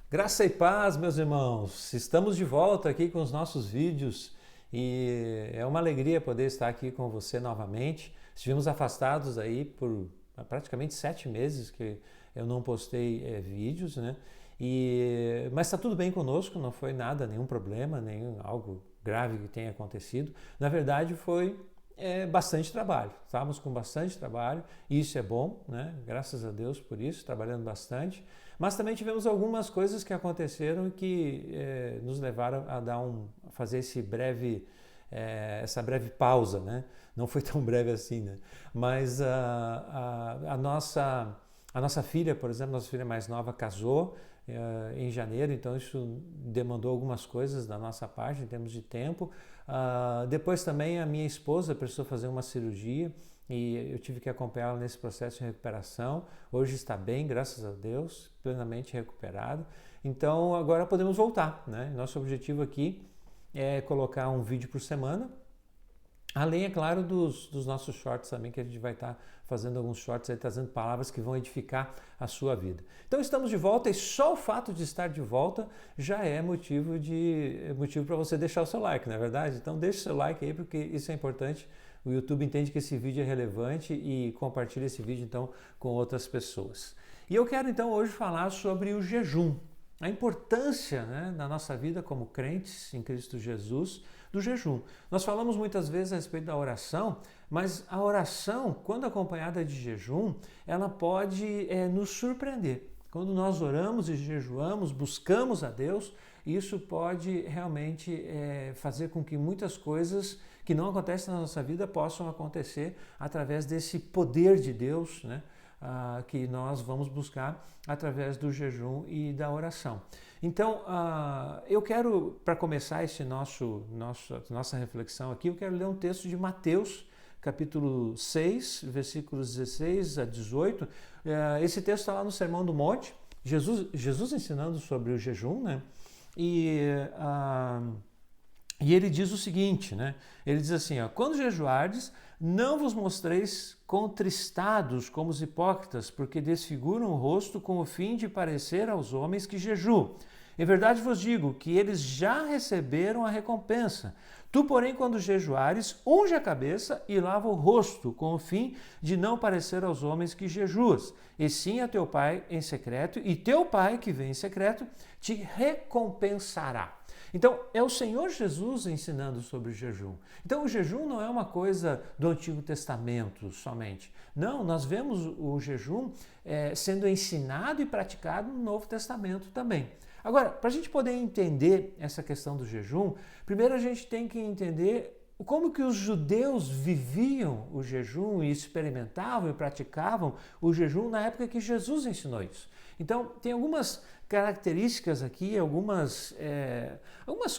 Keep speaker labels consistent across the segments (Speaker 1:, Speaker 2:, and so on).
Speaker 1: Graça e paz, meus irmãos. Estamos de volta aqui com os nossos vídeos e é uma alegria poder estar aqui com você novamente. Estivemos afastados aí por praticamente 7 meses que eu não postei vídeos, né? Mas está tudo bem conosco, não foi nada, nenhum problema, nem algo grave que tenha acontecido. Na verdade, foi bastante trabalho. Estávamos com bastante trabalho e isso é bom, né? Graças a Deus por isso, trabalhando bastante. Mas também tivemos algumas coisas que aconteceram que nos levaram a fazer essa breve pausa, né? Não foi tão breve assim, né? Mas a nossa filha, por exemplo, nossa filha mais nova casou em janeiro, então isso demandou algumas coisas da nossa parte em termos de tempo. Depois também a minha esposa precisou fazer uma cirurgia e eu tive que acompanhá-la nesse processo de recuperação. Hoje está bem, graças a Deus, plenamente recuperado. Então agora podemos voltar, né? Nosso objetivo aqui é colocar um vídeo por semana. Além, é claro, dos nossos shorts também, que a gente vai estar fazendo alguns shorts aí, trazendo palavras que vão edificar a sua vida. Então estamos de volta e só o fato de estar de volta já é motivo para você deixar o seu like, não é verdade? Então deixe o seu like aí, porque isso é importante. O YouTube entende que esse vídeo é relevante e compartilha esse vídeo então com outras pessoas. E eu quero então hoje falar sobre o jejum. A importância, né, na nossa vida como crentes em Cristo Jesus do jejum. Nós falamos muitas vezes a respeito da oração, mas a oração, quando acompanhada de jejum, ela pode nos surpreender. Quando nós oramos e jejuamos, buscamos a Deus, isso pode realmente fazer com que muitas coisas que não acontecem na nossa vida possam acontecer através desse poder de Deus, né? Que nós vamos buscar através do jejum e da oração. Então, eu quero, para começar nossa reflexão aqui, eu quero ler um texto de Mateus, capítulo 6, versículos 16 a 18. Esse texto está lá no Sermão do Monte, Jesus ensinando sobre o jejum, né? E ele diz o seguinte, né? Ele diz assim, ó, quando jejuardes, não vos mostreis contristados como os hipócritas, porque desfiguram o rosto com o fim de parecer aos homens que jejuam. Em verdade vos digo que eles já receberam a recompensa. Tu, porém, quando jejuares, unge a cabeça e lava o rosto, com o fim de não parecer aos homens que jejuas, e sim a teu pai em secreto, e teu pai que vem em secreto te recompensará. Então, é o Senhor Jesus ensinando sobre o jejum. Então, o jejum não é uma coisa do Antigo Testamento somente. Não, nós vemos o jejum sendo ensinado e praticado no Novo Testamento também. Agora, para a gente poder entender essa questão do jejum, primeiro a gente tem que entender como que os judeus viviam o jejum e experimentavam e praticavam o jejum na época que Jesus ensinou isso. Então, tem algumas características aqui, algumas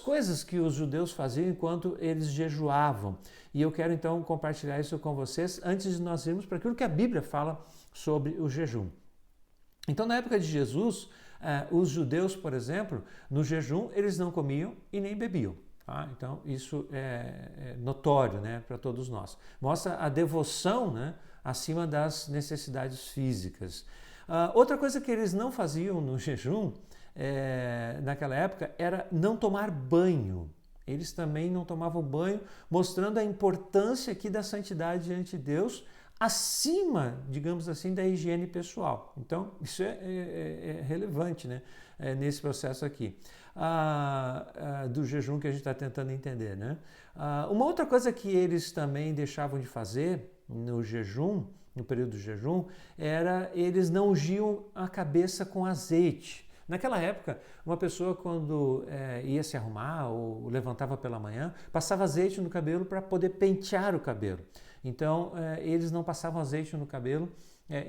Speaker 1: coisas que os judeus faziam enquanto eles jejuavam. E eu quero então compartilhar isso com vocês antes de nós irmos para aquilo que a Bíblia fala sobre o jejum. Então, na época de Jesus, os judeus, por exemplo, no jejum, eles não comiam e nem bebiam. Tá? Então, isso é notório, né, para todos nós. Mostra a devoção, né, acima das necessidades físicas. Outra coisa que eles não faziam no jejum, naquela época, era não tomar banho. Eles também não tomavam banho, mostrando a importância aqui da santidade diante de Deus, acima, digamos assim, da higiene pessoal. Então, isso é relevante, né, nesse processo aqui do jejum que a gente está tentando entender, né? Uma outra coisa que eles também deixavam de fazer no jejum, no período do jejum, era eles não ungiam a cabeça com azeite. Naquela época, uma pessoa quando ia se arrumar ou levantava pela manhã, passava azeite no cabelo para poder pentear o cabelo. Então, eles não passavam azeite no cabelo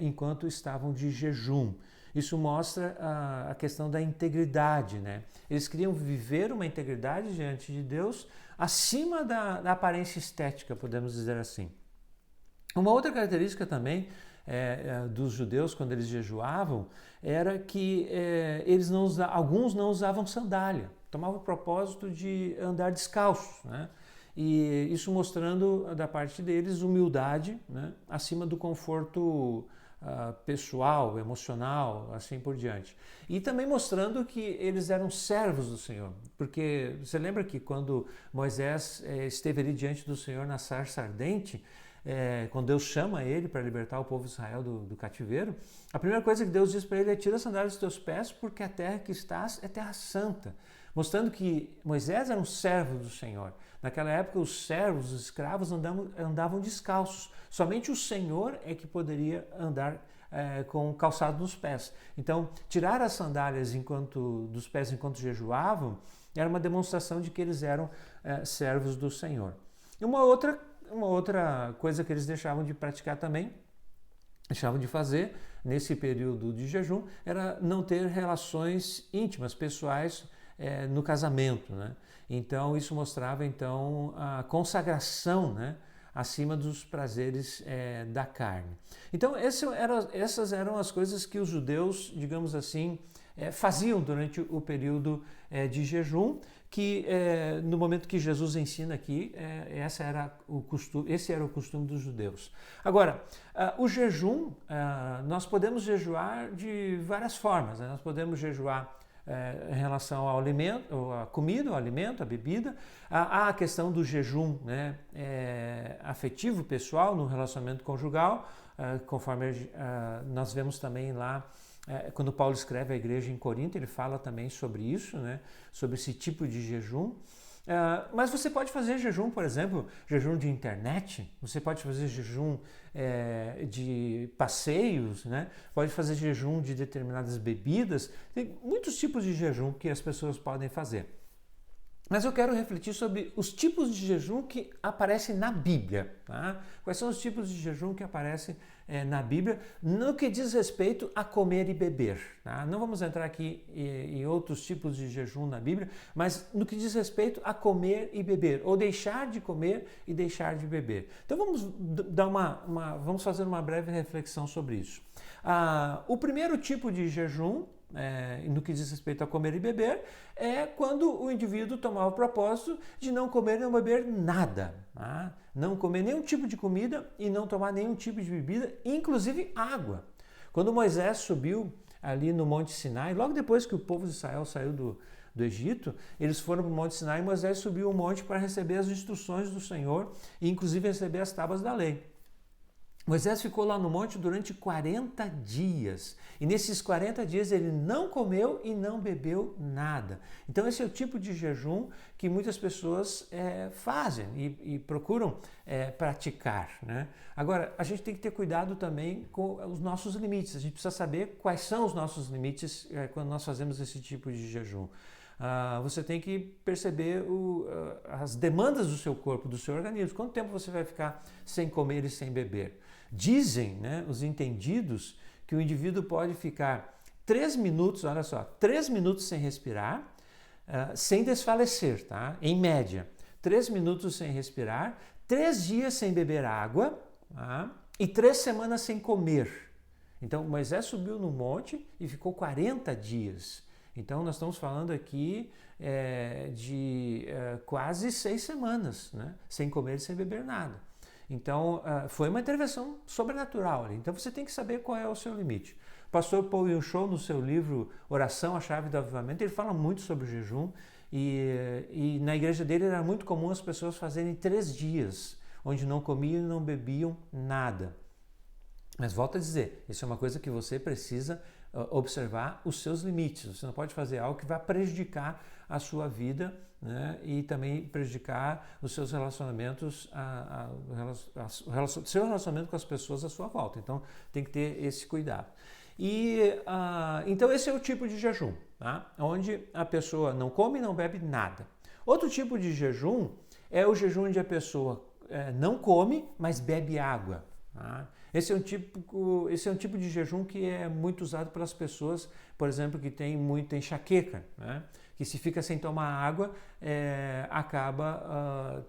Speaker 1: enquanto estavam de jejum. Isso mostra a questão da integridade, né? Eles queriam viver uma integridade diante de Deus acima da aparência estética, podemos dizer assim. Uma outra característica também dos judeus, quando eles jejuavam, era que alguns não usavam sandália, tomavam o propósito de andar descalços, né? E isso mostrando da parte deles humildade, né, acima do conforto pessoal, emocional, assim por diante. E também mostrando que eles eram servos do Senhor, porque você lembra que quando Moisés esteve ali diante do Senhor na sarça ardente, quando Deus chama ele para libertar o povo de Israel do cativeiro, a primeira coisa que Deus diz para ele é: tira as sandálias dos teus pés, porque a terra que estás é terra santa, mostrando que Moisés era um servo do Senhor. Naquela época os servos, os escravos andavam descalços, somente o Senhor é que poderia andar com calçado nos pés. Então, tirar as sandálias dos pés enquanto jejuavam era uma demonstração de que eles eram servos do Senhor. E uma outra coisa que eles deixavam de praticar também, deixavam de fazer nesse período de jejum, era não ter relações íntimas, pessoais, no casamento, né? Então isso mostrava então a consagração, né, acima dos prazeres da carne. Então essas eram as coisas que os judeus, digamos assim, faziam durante o período de jejum, que no momento que Jesus ensina aqui, esse era o costume dos judeus. Agora, o jejum, nós podemos jejuar de várias formas, né? Nós podemos jejuar em relação ao alimento, à comida, ao alimento, à bebida. Há a questão do jejum, né, afetivo, pessoal, no relacionamento conjugal, conforme nós vemos também lá, quando Paulo escreve à igreja em Corinto, ele fala também sobre isso, né, sobre esse tipo de jejum. Mas você pode fazer jejum, por exemplo, jejum de internet, você pode fazer jejum de passeios, né? Pode fazer jejum de determinadas bebidas, tem muitos tipos de jejum que as pessoas podem fazer. Mas eu quero refletir sobre os tipos de jejum que aparecem na Bíblia. Tá? Quais são os tipos de jejum que aparecem na Bíblia no que diz respeito a comer e beber. Tá? Não vamos entrar aqui em outros tipos de jejum na Bíblia, mas no que diz respeito a comer e beber, ou deixar de comer e deixar de beber. Então vamos fazer uma breve reflexão sobre isso. O primeiro tipo de jejum, no que diz respeito a comer e beber, é quando o indivíduo tomar o propósito de não comer e não beber nada. Tá? Não comer nenhum tipo de comida e não tomar nenhum tipo de bebida, inclusive água. Quando Moisés subiu ali no Monte Sinai, logo depois que o povo de Israel saiu do Egito, eles foram para o Monte Sinai e Moisés subiu o monte para receber as instruções do Senhor e inclusive receber as tábuas da lei. Moisés ficou lá no monte durante 40 dias e nesses 40 dias ele não comeu e não bebeu nada. Então esse é o tipo de jejum que muitas pessoas fazem e procuram praticar. Né? Agora, a gente tem que ter cuidado também com os nossos limites. A gente precisa saber quais são os nossos limites quando nós fazemos esse tipo de jejum. Você tem que perceber as demandas do seu corpo, do seu organismo. Quanto tempo você vai ficar sem comer e sem beber? Dizem, né, os entendidos, que o indivíduo pode ficar 3 minutos, olha só, 3 minutos sem respirar, sem desfalecer, tá? Em média. 3 minutos sem respirar, 3 dias sem beber água, tá? E 3 semanas sem comer. Então, Moisés subiu no monte e ficou 40 dias. Então, nós estamos falando aqui de quase 6 semanas, né? Sem comer e sem beber nada. Então, foi uma intervenção sobrenatural ali. Então, você tem que saber qual é o seu limite. O pastor Paul Yun-Cho, no seu livro Oração, a Chave do Avivamento, ele fala muito sobre o jejum e na igreja dele era muito comum as pessoas fazerem 3 dias, onde não comiam e não bebiam nada. Mas volto a dizer, isso é uma coisa que você precisa observar os seus limites. Você não pode fazer algo que vai prejudicar a sua vida, né? E também prejudicar os seus relacionamentos, seu relacionamento com as pessoas à sua volta. Então tem que ter esse cuidado. Então esse é o tipo de jejum, tá? Onde a pessoa não come e não bebe nada. Outro tipo de jejum é o jejum onde a pessoa não come, mas bebe água. Tá? Esse é um tipo de jejum que é muito usado pelas pessoas, por exemplo, que tem muita enxaqueca, né? Que se fica sem tomar água, acaba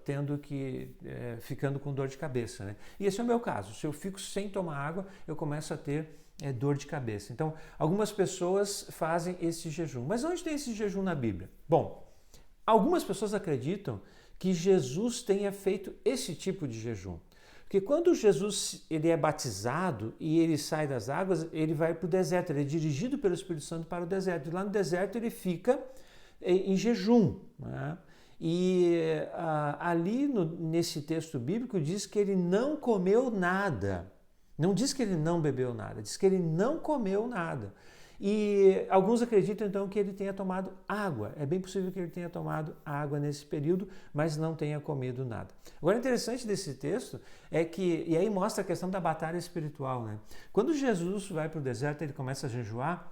Speaker 1: ficando com dor de cabeça. Né? E esse é o meu caso. Se eu fico sem tomar água, eu começo a ter dor de cabeça. Então, algumas pessoas fazem esse jejum. Mas onde tem esse jejum na Bíblia? Bom, algumas pessoas acreditam que Jesus tenha feito esse tipo de jejum. Porque quando Jesus ele é batizado e ele sai das águas, ele vai para o deserto, ele é dirigido pelo Espírito Santo para o deserto. E lá no deserto ele fica em jejum, né? E ali nesse texto bíblico diz que ele não comeu nada. Não diz que ele não bebeu nada, diz que ele não comeu nada. E alguns acreditam então que ele tenha tomado água. É bem possível que ele tenha tomado água nesse período, mas não tenha comido nada. Agora, o interessante desse texto é que, e aí mostra a questão da batalha espiritual, né? Quando Jesus vai para o deserto, ele começa a jejuar,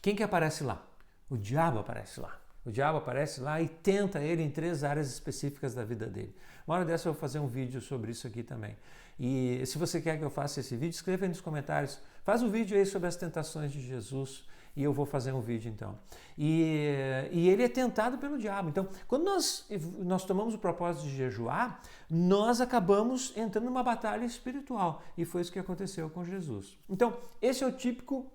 Speaker 1: quem que aparece lá? O diabo aparece lá. O diabo aparece lá e tenta ele em 3 áreas específicas da vida dele. Uma hora dessa eu vou fazer um vídeo sobre isso aqui também. E se você quer que eu faça esse vídeo, escreva aí nos comentários. Faz um vídeo aí sobre as tentações de Jesus e eu vou fazer um vídeo então. E ele é tentado pelo diabo. Então, quando nós tomamos o propósito de jejuar, nós acabamos entrando numa batalha espiritual. E foi isso que aconteceu com Jesus. Então, esse é o típico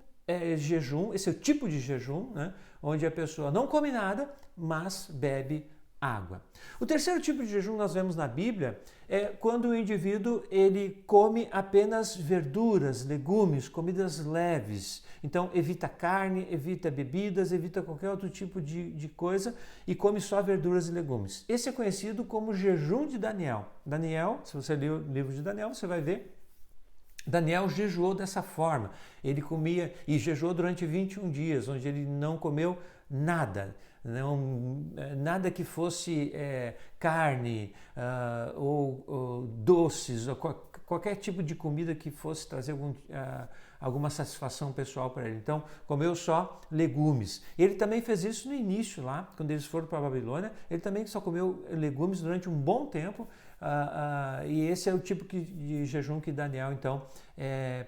Speaker 1: jejum, esse é o tipo de jejum, né, onde a pessoa não come nada, mas bebe água. O terceiro tipo de jejum nós vemos na Bíblia é quando o indivíduo ele come apenas verduras, legumes, comidas leves. Então evita carne, evita bebidas, evita qualquer outro tipo de coisa e come só verduras e legumes. Esse é conhecido como jejum de Daniel. Daniel, se você ler o livro de Daniel, você vai ver Daniel jejuou dessa forma. Ele comia e jejuou durante 21 dias, onde ele não comeu nada. Nada que fosse carne ou doces, ou qualquer tipo de comida que fosse trazer alguma satisfação pessoal para ele. Então, comeu só legumes. Ele também fez isso no início lá, quando eles foram para a Babilônia, ele também só comeu legumes durante um bom tempo, e esse é o tipo de jejum que Daniel, então,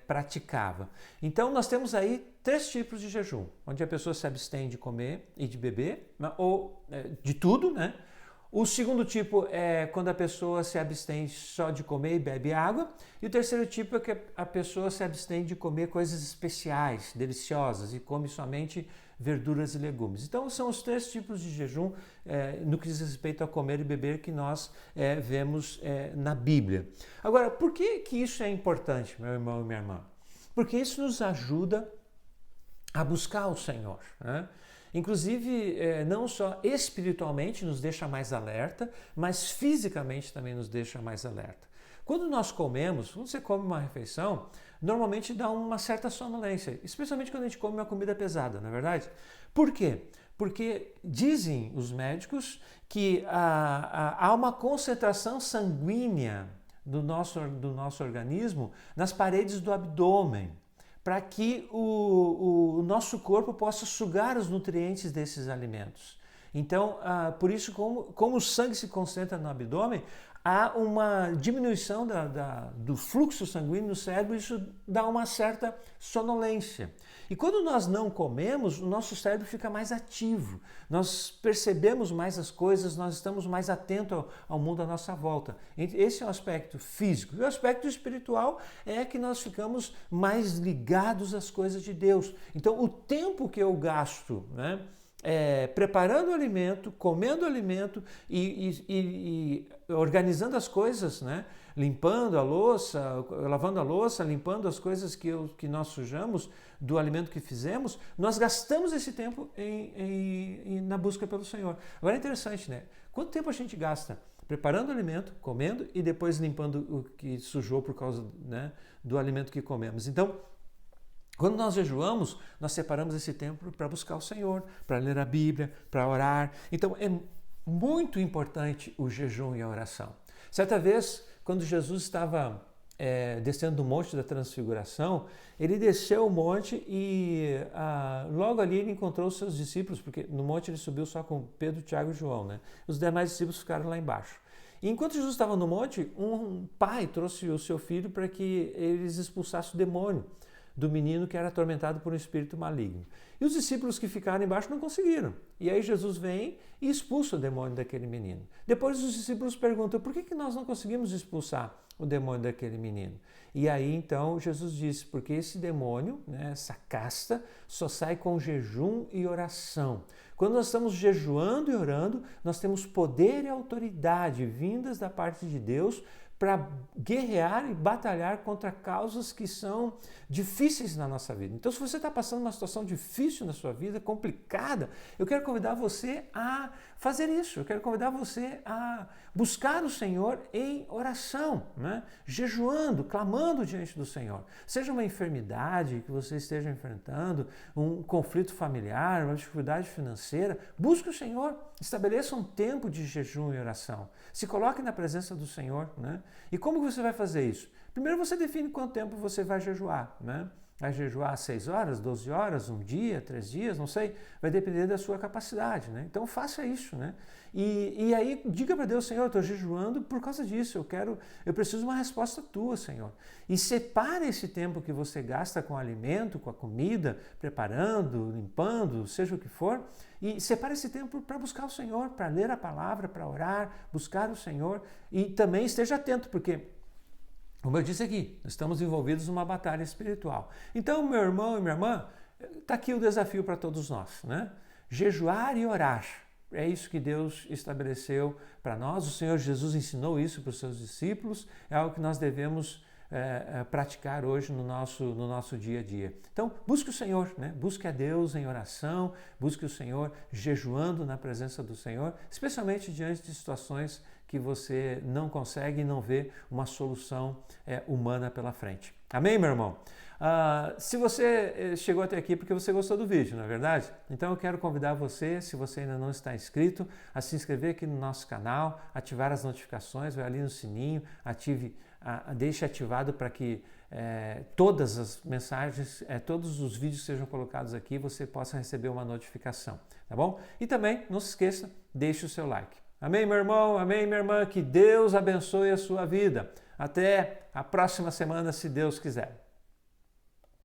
Speaker 1: praticava. Então, nós temos aí 3 tipos de jejum, onde a pessoa se abstém de comer e de beber, ou de tudo, né? O segundo tipo é quando a pessoa se abstém só de comer e bebe água. E o terceiro tipo é que a pessoa se abstém de comer coisas especiais, deliciosas, e come somente verduras e legumes. Então são os 3 tipos de jejum no que diz respeito a comer e beber que nós vemos na Bíblia. Agora, por que isso é importante, meu irmão e minha irmã? Porque isso nos ajuda a buscar o Senhor, né? Inclusive, não só espiritualmente nos deixa mais alerta, mas fisicamente também nos deixa mais alerta. Quando nós comemos, quando você come uma refeição, normalmente dá uma certa sonolência, especialmente quando a gente come uma comida pesada, não é verdade? Por quê? Porque dizem os médicos que há uma concentração sanguínea do nosso organismo nas paredes do abdômen, para que o nosso corpo possa sugar os nutrientes desses alimentos. Então, por isso, como o sangue se concentra no abdômen, há uma diminuição do fluxo sanguíneo no cérebro, isso dá uma certa sonolência. E quando nós não comemos, o nosso cérebro fica mais ativo, nós percebemos mais as coisas, nós estamos mais atentos ao mundo à nossa volta. Esse é o aspecto físico. E o aspecto espiritual é que nós ficamos mais ligados às coisas de Deus. Então, o tempo que eu gasto, né, preparando o alimento, comendo o alimento e organizando as coisas, né? Limpando a louça, lavando a louça, limpando as coisas que nós sujamos do alimento que fizemos, nós gastamos esse tempo na busca pelo Senhor. Agora é interessante, né? Quanto tempo a gente gasta preparando o alimento, comendo e depois limpando o que sujou por causa, né, do alimento que comemos? Então, quando nós jejuamos, nós separamos esse tempo para buscar o Senhor, para ler a Bíblia, para orar. Então, é muito importante o jejum e a oração. Certa vez, quando Jesus estava descendo do Monte da Transfiguração, ele desceu o monte e logo ali ele encontrou os seus discípulos, porque no monte ele subiu só com Pedro, Tiago e João, né? Os demais discípulos ficaram lá embaixo. E enquanto Jesus estava no monte, um pai trouxe o seu filho para que eles expulsassem o demônio do menino que era atormentado por um espírito maligno. E os discípulos que ficaram embaixo não conseguiram. E aí Jesus vem e expulsa o demônio daquele menino. Depois os discípulos perguntam, por que nós não conseguimos expulsar o demônio daquele menino? E aí então Jesus disse, porque esse demônio, né, essa casta, só sai com jejum e oração. Quando nós estamos jejuando e orando, nós temos poder e autoridade vindas da parte de Deus para guerrear e batalhar contra causas que são difíceis na nossa vida. Então, se você está passando uma situação difícil na sua vida, complicada, eu quero convidar você a fazer isso. Eu quero convidar você a buscar o Senhor em oração, né? Jejuando, clamando diante do Senhor. Seja uma enfermidade que você esteja enfrentando, um conflito familiar, uma dificuldade financeira, busque o Senhor. Estabeleça um tempo de jejum e oração. Se coloque na presença do Senhor, né? E como você vai fazer isso? Primeiro você define quanto tempo você vai jejuar, né? Vai jejuar 6 horas, 12 horas, um dia, 3 dias, não sei, vai depender da sua capacidade, né? Então faça isso, né? E aí diga para Deus, Senhor, eu estou jejuando por causa disso, eu preciso de uma resposta tua, Senhor. E separe esse tempo que você gasta com o alimento, com a comida, preparando, limpando, seja o que for, e separe esse tempo para buscar o Senhor, para ler a palavra, para orar, buscar o Senhor, e também esteja atento, porque como eu disse aqui, estamos envolvidos numa batalha espiritual. Então, meu irmão e minha irmã, está aqui o desafio para todos nós, né? Jejuar e orar. É isso que Deus estabeleceu para nós. O Senhor Jesus ensinou isso para os seus discípulos. É algo que nós devemos praticar hoje no nosso dia a dia. Então, busque o Senhor, né? Busque a Deus em oração, busque o Senhor jejuando na presença do Senhor, especialmente diante de situações que você não consegue e não vê uma solução humana pela frente. Amém, meu irmão? Se você chegou até aqui porque você gostou do vídeo, não é verdade? Então eu quero convidar você, se você ainda não está inscrito, a se inscrever aqui no nosso canal, ativar as notificações, vai ali no sininho, deixe ativado para que todas as mensagens, todos os vídeos que sejam colocados aqui, você possa receber uma notificação, tá bom? E também, não se esqueça, deixe o seu like. Amém, meu irmão? Amém, minha irmã? Que Deus abençoe a sua vida. Até a próxima semana, se Deus quiser.